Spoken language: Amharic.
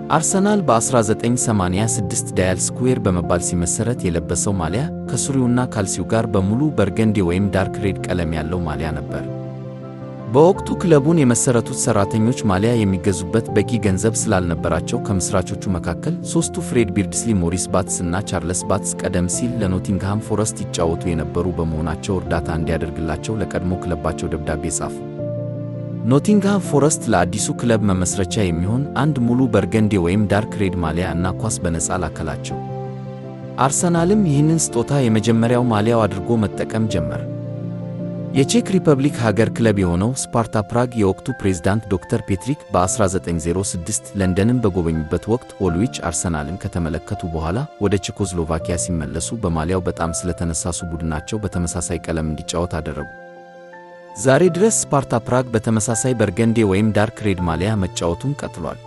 አርሰናል በ1986 ዳያል ስኩዌር በመባል ሲመሰረት የለበሰው ማሊያ ከሱሪውና ካልሲው ጋር በሙሉ በርገንዲ ወይም ዳርክ ሬድ ቀለም ያለው ማሊያ ነበር። በወቅቱ ክለቡን የመሰረቱት ሰራተኞች ማሊያ የሚገዙበት በቂ ገንዘብ ስላልነበራቸው ከምስራቾቹ መካከል ሦስቱ ፍሬድ ቢርድስሊ፣ ሞሪስ ባትስ እና ቻርለስ ባትስ ቀደም ሲል ለኖቲንግሃም ፎረስት ይጫወቱ የነበሩ በመሆናቸው እርዳታ እንዲያደርግላቸው ለቀድሞ ክለባቸው ደብዳቤ ጻፉ። ኖቲንግሃም ፎረስት ለአዲሱ ክለብ መመስረቻ የሚሆን አንድ ሙሉ በርገንዲ ወይም ዳርክ ሬድ ማሊያ እና ኳስ በነፃ ላከላቸው። አርሰናልም ይህንን ስጦታ የመጀመሪያው ማሊያው አድርጎ መጠቀም ጀመረ። የቼክ ሪፐብሊክ ሀገር ክለብ የሆነው ስፓርታ ፕራግ የወቅቱ ፕሬዝዳንት ዶክተር ፔትሪክ በ1906 ለንደንን በጎበኙበት ወቅት ኦልዊች አርሰናልን ከተመለከቱ በኋላ ወደ ቼኮስሎቫኪያ ሲመለሱ በማሊያው በጣም ስለተነሳሱ ቡድናቸው በተመሳሳይ ቀለም እንዲጫወት አደረጉ። ዛሬ ድረስ ስፓርታ ፕራግ በተመሳሳይ በርገንዲ ወይም ዳርክ ሬድ ማሊያ መጫወቱን ቀጥሏል።